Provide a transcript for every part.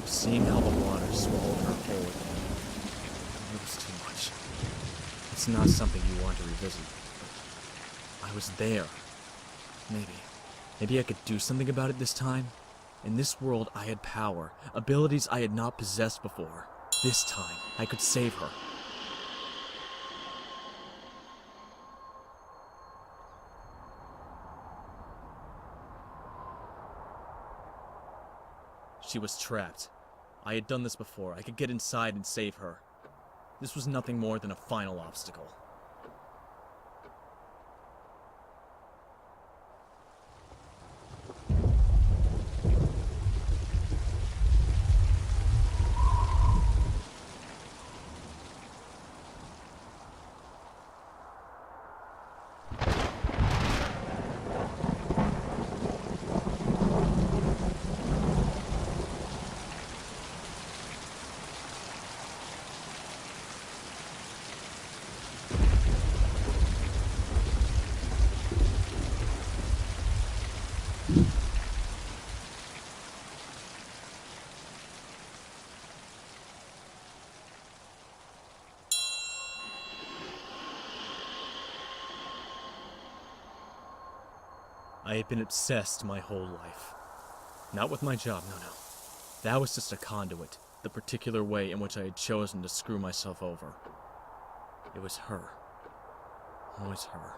Seeing how the water swallowed her whole again, it was too much. It's not something you want to revisit. I was there. Maybe I could do something about it this time. In this world, I had power, abilities I had not possessed before. This time, I could save her. She was trapped. I had done this before. I could get inside and save her. This was nothing more than a final obstacle. I had been obsessed my whole life. Not with my job, no. That was just a conduit, the particular way in which I had chosen to screw myself over. It was her. Always her.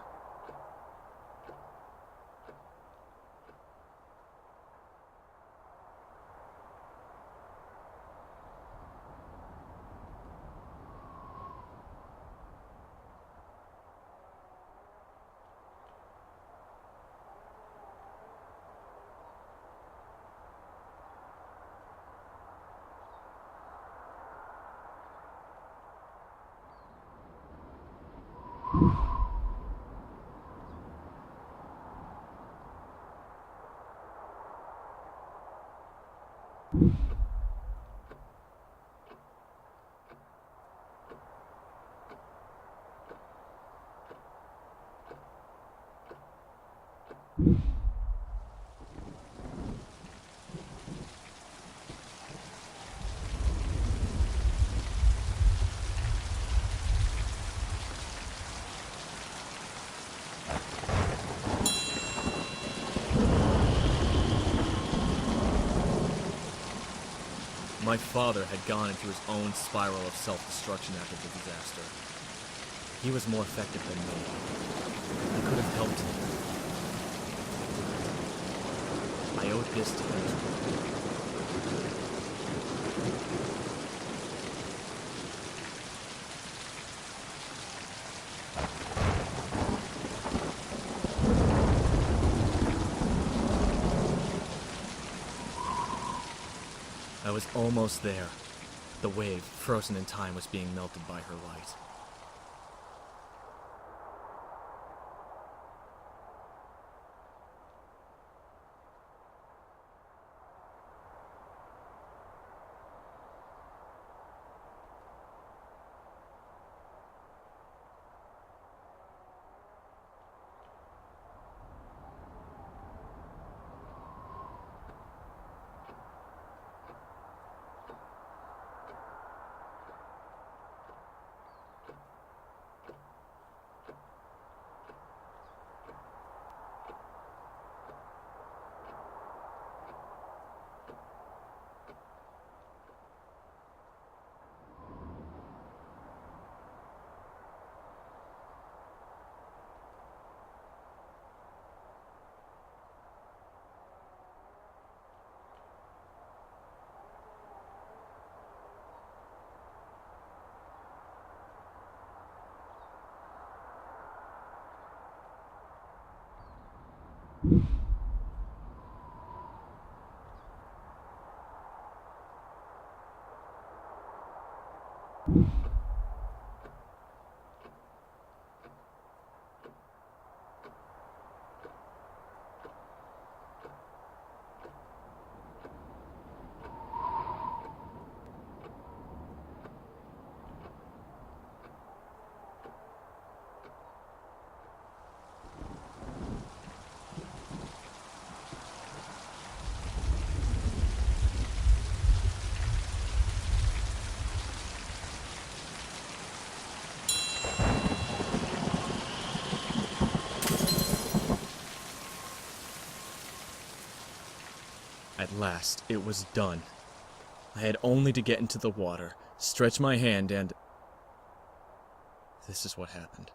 My father had gone into his own spiral of self-destruction after the disaster. He was more effective than me. I could have helped him. I owed this to him. I was almost there. The wave, frozen in time, was being melted by her light. At last, it was done. I had only to get into the water, stretch my hand, and... this is what happened.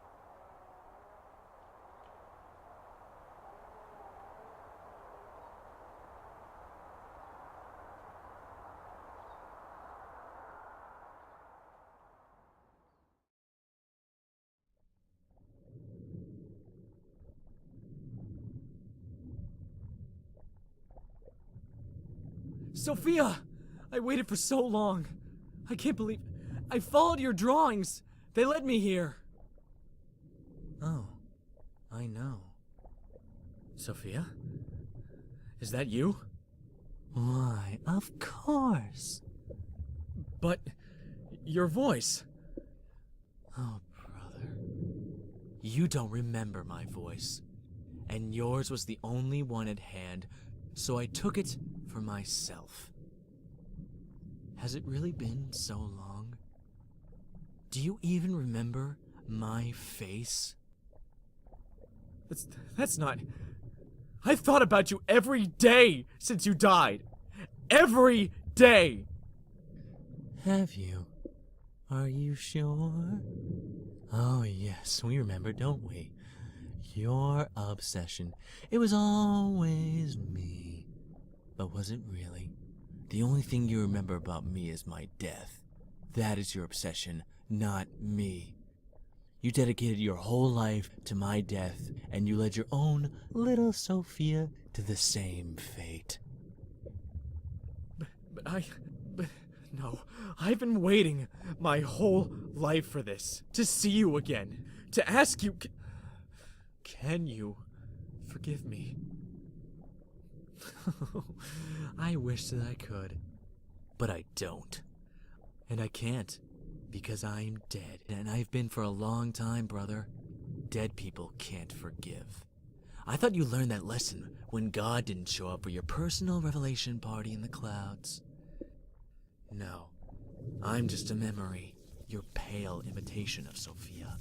Sophia! I waited for so long. I can't believe... I followed your drawings. They led me here. Oh, I know. Sophia? Is that you? Why, of course. But... your voice... Oh, brother. You don't remember my voice. And yours was the only one at hand, so I took it for myself. Has it really been so long? Do you even remember my face? That's not... I've thought about you every day since you died. Every day! Have you? Are you sure? Oh yes, we remember, don't we? Your obsession. It was always me. But was it really? The only thing you remember about me is my death. That is your obsession, not me. You dedicated your whole life to my death, and you led your own little Sophia to the same fate. No, I've been waiting my whole life for this. To see you again. To ask you... Can you forgive me? I wish that I could, but I don't. And I can't, because I'm dead. And I've been for a long time, brother. Dead people can't forgive. I thought you learned that lesson when God didn't show up for your personal revelation party in the clouds. No, I'm just a memory, your pale imitation of Sophia.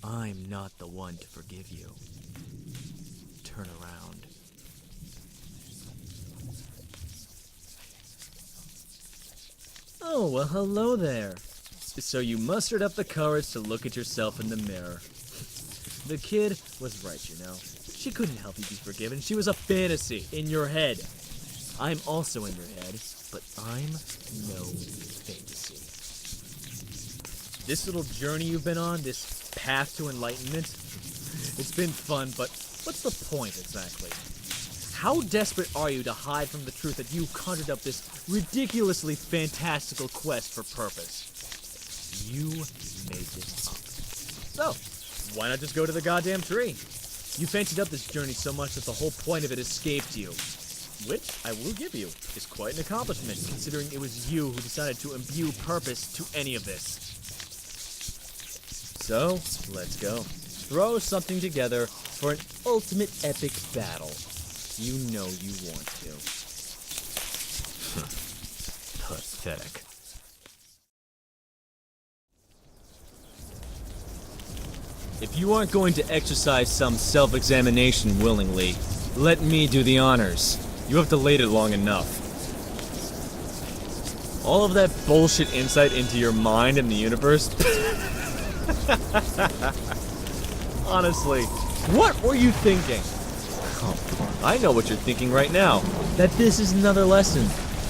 I'm not the one to forgive you. Turn around. Oh, well, hello there. So you mustered up the courage to look at yourself in the mirror. The kid was right, you know. She couldn't help you be forgiven. She was a fantasy in your head. I'm also in your head, but I'm no fantasy. This little journey you've been on, this path to enlightenment, it's been fun, but what's the point exactly? How desperate are you to hide from the truth that you conjured up this ridiculously fantastical quest for purpose? You made this up. So, why not just go to the goddamn tree? You fancied up this journey so much that the whole point of it escaped you. Which, I will give you, is quite an accomplishment, considering it was you who decided to imbue purpose to any of this. So, let's go. Throw something together for an ultimate epic battle. You know you want to. Pathetic. If you aren't going to exercise some self-examination willingly, let me do the honors. You have delayed it long enough. All of that bullshit insight into your mind and the universe? Honestly, what were you thinking? I know what you're thinking right now. That this is another lesson.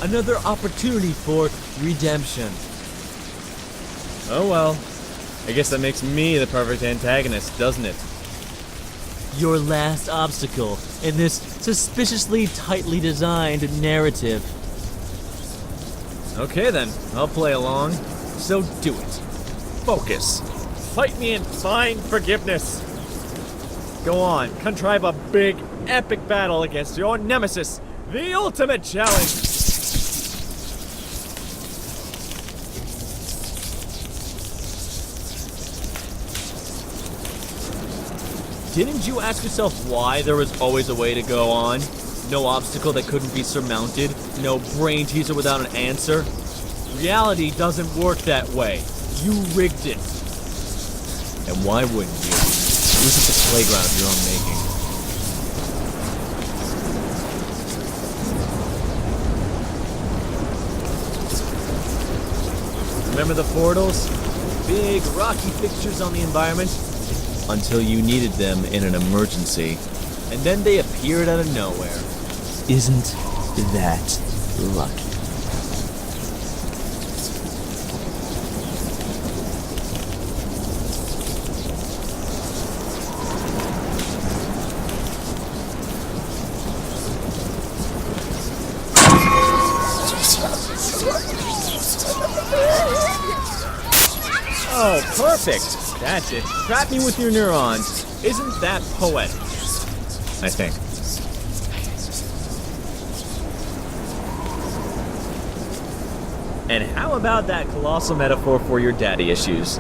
Another opportunity for redemption. Oh well. I guess that makes me the perfect antagonist, doesn't it? Your last obstacle in this suspiciously tightly designed narrative. Okay then, I'll play along. So do it. Focus. Fight me and find forgiveness. Go on, contrive a big, epic battle against your nemesis, the ultimate challenge. Didn't you ask yourself why there was always a way to go on? No obstacle that couldn't be surmounted? No brain teaser without an answer? Reality doesn't work that way. You rigged it. And why wouldn't you? It was just a playground of your own making. Remember the portals? Big rocky fixtures on the environment? Until you needed them in an emergency. And then they appeared out of nowhere. Isn't that lucky? Oh, perfect! That's it. Trap me with your neurons. Isn't that poetic? I think. And how about that colossal metaphor for your daddy issues?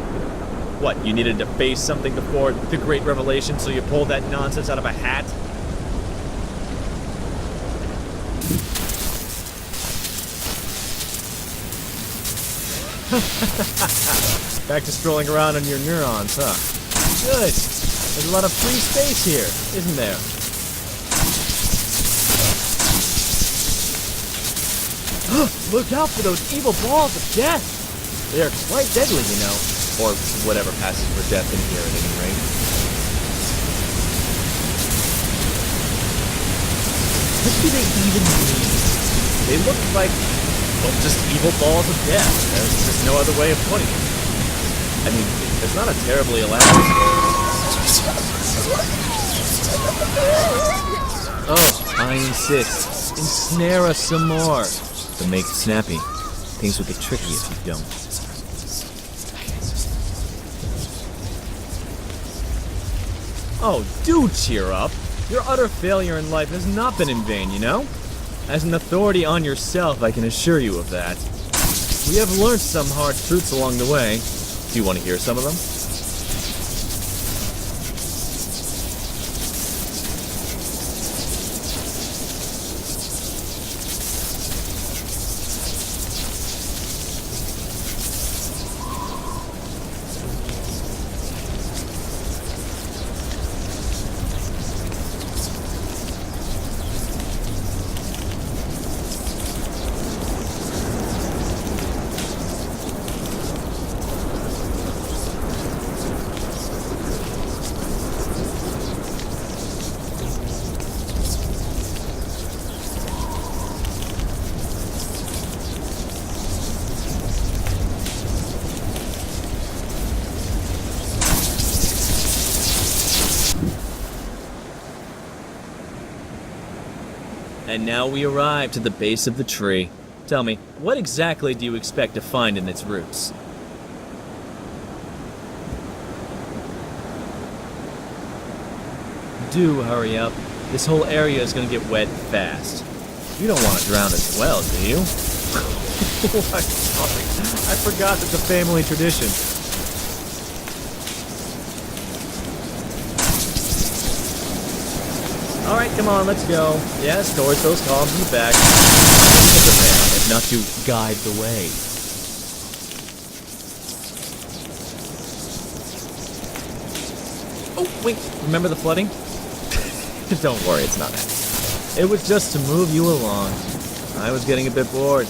What, you needed to face something before the great revelation, so you pulled that nonsense out of a hat? Back to strolling around on your neurons, huh? Good. There's a lot of free space here, isn't there? Look out for those evil balls of death! They are quite deadly, you know. Or whatever passes for death in here at any rate. What do they even mean? They look like, well, just evil balls of death. There's just no other way of putting it. I mean, it's not a terribly elaborate... Oh, I insist. Ensnare us some more. To make it snappy. Things will get tricky if you don't. Oh, do cheer up. Your utter failure in life has not been in vain, you know? As an authority on yourself, I can assure you of that. We have learned some hard truths along the way. Do you want to hear some of them? And now we arrive to the base of the tree. Tell me, what exactly do you expect to find in its roots? Do hurry up. This whole area is going to get wet fast. You don't want to drown as well, do you? Oh, I'm sorry. I forgot it's a family tradition. Alright, come on, let's go. Yes, towards those columns in the back. If not to guide the way. Oh, wait, remember the flooding? Don't worry, it's not that. It was just to move you along. I was getting a bit bored.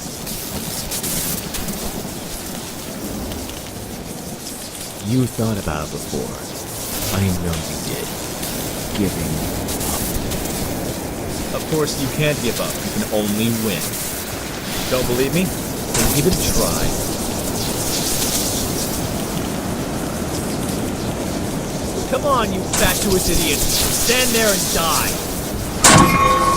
You thought about it before. I know you did. Giving up. Of course, you can't give up. You can only win. Don't believe me? Then give it a try. Come on, you fatuous idiot. Stand there and die.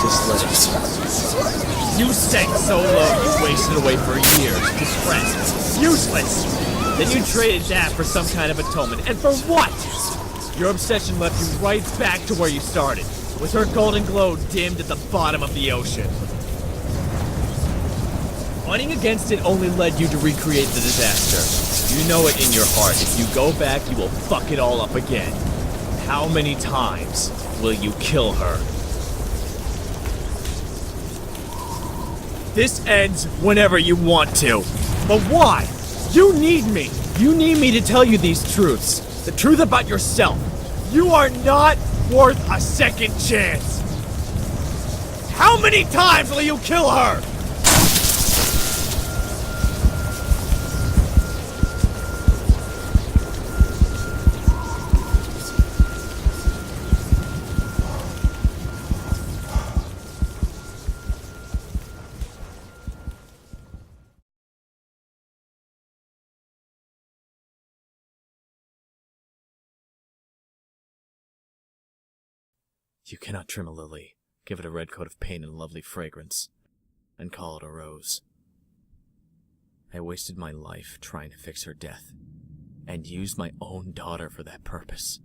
Just let it. You sank so low you wasted away for years, depressed, useless. Then you traded that for some kind of atonement, and for what? Your obsession left you right back to where you started, with her golden glow dimmed at the bottom of the ocean. Fighting against it only led you to recreate the disaster. You know it in your heart. If you go back, you will fuck it all up again. How many times will you kill her? This ends whenever you want to. But why? You need me. You need me to tell you these truths. The truth about yourself. You are not worth a second chance. How many times will you kill her? You cannot trim a lily, give it a red coat of paint and lovely fragrance, and call it a rose. I wasted my life trying to fix her death, and used my own daughter for that purpose.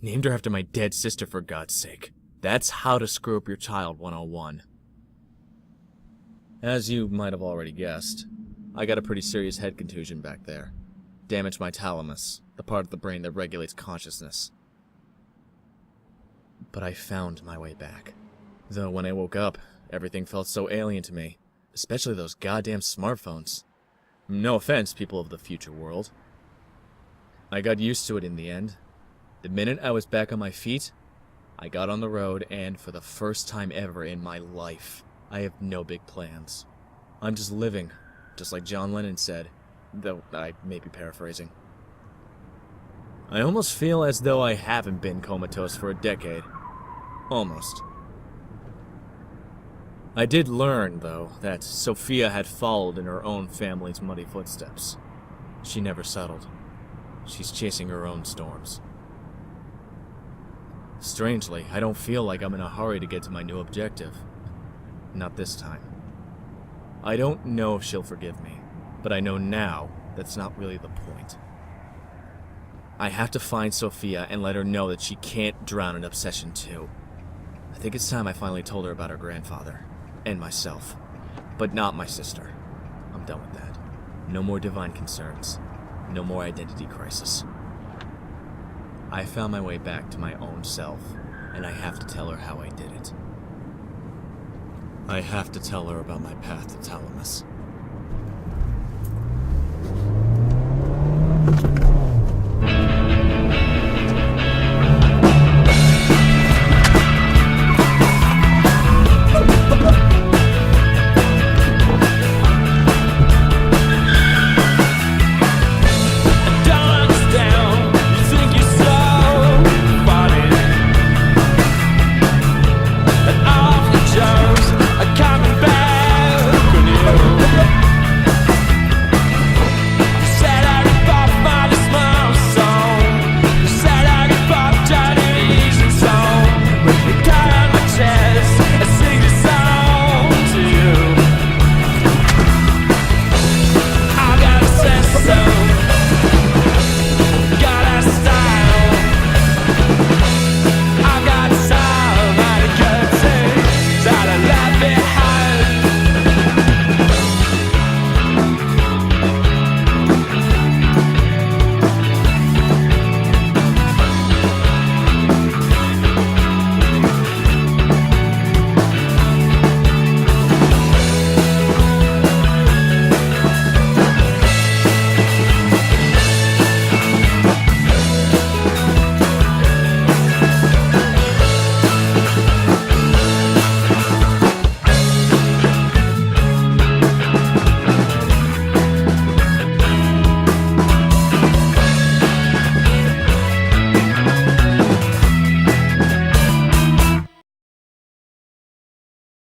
Named her after my dead sister, for God's sake. That's how to screw up your child 101. As you might have already guessed, I got a pretty serious head contusion back there. Damaged my thalamus, the part of the brain that regulates consciousness. But I found my way back. Though when I woke up, everything felt so alien to me. Especially those goddamn smartphones. No offense, people of the future world. I got used to it in the end. The minute I was back on my feet, I got on the road, and for the first time ever in my life, I have no big plans. I'm just living, just like John Lennon said, though I may be paraphrasing. I almost feel as though I haven't been comatose for a decade. Almost. I did learn, though, that Sophia had followed in her own family's muddy footsteps. She never settled. She's chasing her own storms. Strangely, I don't feel like I'm in a hurry to get to my new objective. Not this time. I don't know if she'll forgive me, but I know now that's not really the point. I have to find Sophia and let her know that she can't drown in obsession too. I think it's time I finally told her about her grandfather. And myself. But not my sister. I'm done with that. No more divine concerns. No more identity crisis. I found my way back to my own self, and I have to tell her how I did it. I have to tell her about my path to Thalamus.